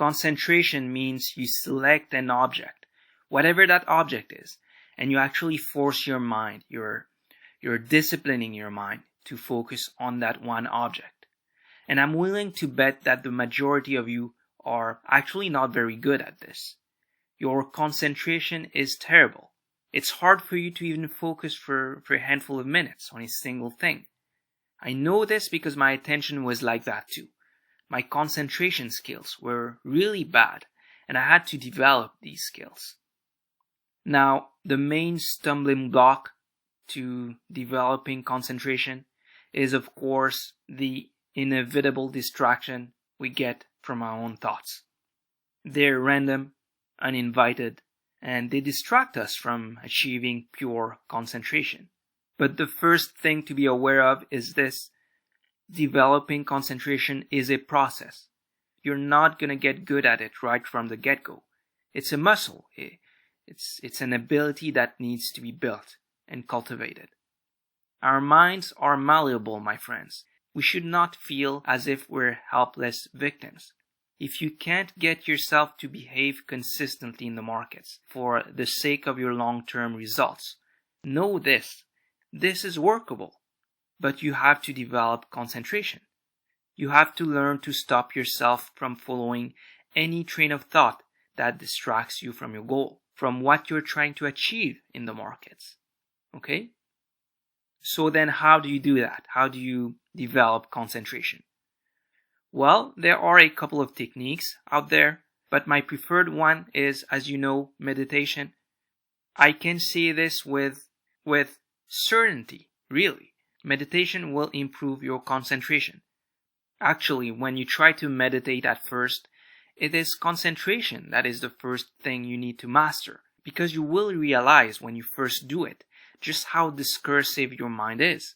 Concentration means you select an object, whatever that object is, and you actually force your mind, you're disciplining your mind to focus on that one object. And I'm willing to bet that the majority of you are actually not very good at this. Your concentration is terrible. It's hard for you to even focus for a handful of minutes on a single thing. I know this because my attention was like that too. My concentration skills were really bad, and I had to develop these skills. Now, the main stumbling block to developing concentration is, of course, the inevitable distraction we get from our own thoughts. They're random, uninvited, and they distract us from achieving pure concentration. But the first thing to be aware of is this: developing concentration is a process. You're not going to get good at it right from the get-go. It's a muscle. It's an ability that needs to be built and cultivated. Our minds are malleable, my friends. We should not feel as if we're helpless victims. If you can't get yourself to behave consistently in the markets for the sake of your long-term results, know this. This is workable. But you have to develop concentration. You have to learn to stop yourself from following any train of thought that distracts you from your goal, from what you're trying to achieve in the markets. Okay? So then how do you do that? How do you develop concentration? Well, there are a couple of techniques out there, but my preferred one is, as you know, meditation. I can say this with certainty, really. Meditation will improve your concentration. Actually, when you try to meditate at first, it is concentration that is the first thing you need to master, because you will realize when you first do it just how discursive your mind is.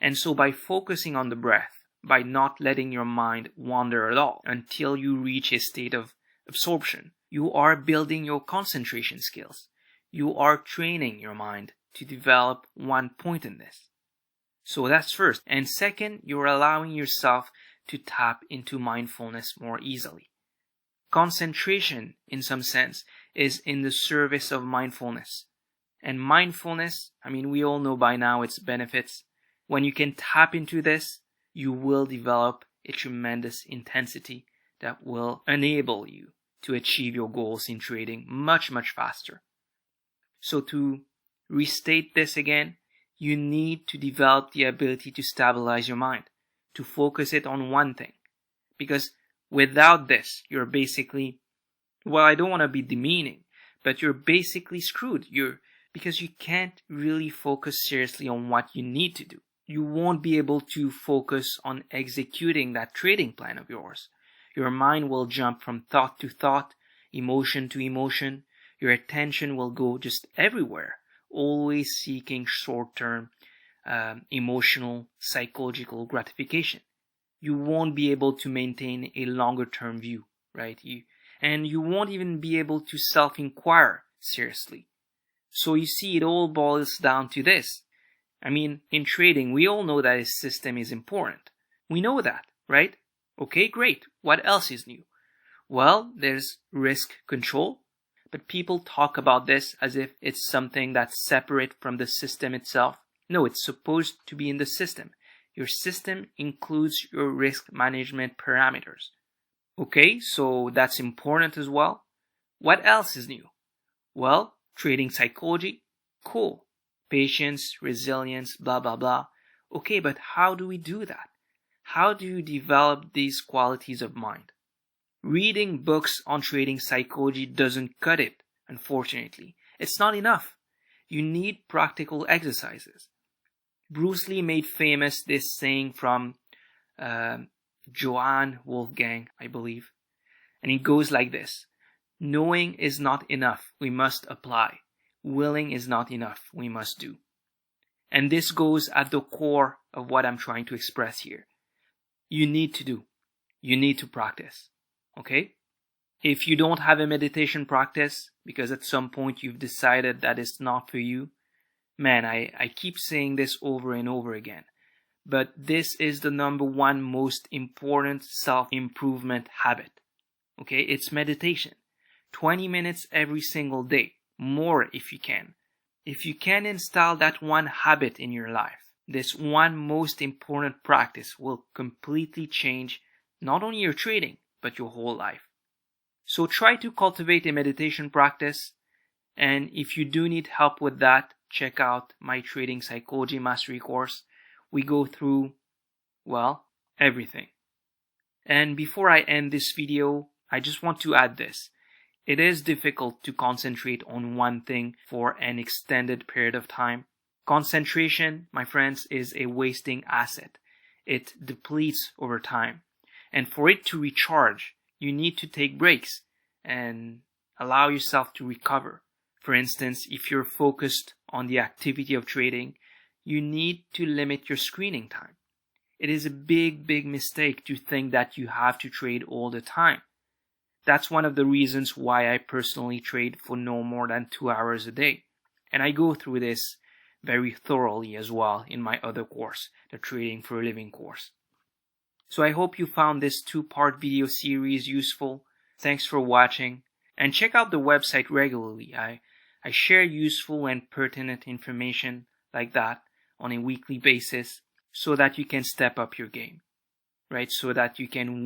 And so by focusing on the breath, by not letting your mind wander at all until you reach a state of absorption, you are building your concentration skills. You are training your mind to develop one point in this. So that's first. And second, you're allowing yourself to tap into mindfulness more easily. Concentration, in some sense, is in the service of mindfulness. And mindfulness, we all know by now its benefits. When you can tap into this, you will develop a tremendous intensity that will enable you to achieve your goals in trading much, much faster. So to restate this again, you need to develop the ability to stabilize your mind, to focus it on one thing. Because without this, you're basically, I don't want to be demeaning, but you're basically screwed. Because you can't really focus seriously on what you need to do. You won't be able to focus on executing that trading plan of yours. Your mind will jump from thought to thought, emotion to emotion. Your attention will go just everywhere, always seeking short-term emotional, psychological gratification. You won't be able to maintain a longer-term view, right? And you won't even be able to self-inquire seriously. So you see, it all boils down to this. In trading, we all know that a system is important. We know that, right? Okay, great. What else is new? Well, there's risk control. But people talk about this as if it's something that's separate from the system itself. No, it's supposed to be in the system. Your system includes your risk management parameters. Okay, so that's important as well. What else is new? Well, trading psychology, cool. Patience, resilience, blah, blah, blah. Okay, but how do we do that? How do you develop these qualities of mind? Reading books on trading psychology doesn't cut it, unfortunately. It's not enough. You need practical exercises. Bruce Lee made famous this saying from Johann Wolfgang, I believe. And it goes like this. Knowing is not enough. We must apply. Willing is not enough. We must do. And this goes at the core of what I'm trying to express here. You need to do. You need to practice. Okay? If you don't have a meditation practice, because at some point you've decided that it's not for you, man, I keep saying this over and over again. But this is the number one most important self-improvement habit. Okay, it's meditation. 20 minutes every single day, more if you can. If you can install that one habit in your life, this one most important practice will completely change not only your trading, but your whole life. So try to cultivate a meditation practice. And if you do need help with that, check out my Trading Psychology Mastery course. We go through, well, everything. And before I end this video, I just want to add this. It is difficult to concentrate on one thing for an extended period of time. Concentration, my friends, is a wasting asset. It depletes over time. And for it to recharge, you need to take breaks and allow yourself to recover. For instance, if you're focused on the activity of trading, you need to limit your screening time. It is a big mistake to think that you have to trade all the time. That's one of the reasons why I personally trade for no more than 2 hours a day. And I go through this very thoroughly as well in my other course, the Trading for a Living course. So I hope you found this 2-part video series useful. Thanks for watching. And check out the website regularly. I share useful and pertinent information like that on a weekly basis so that you can step up your game, right? So that you can win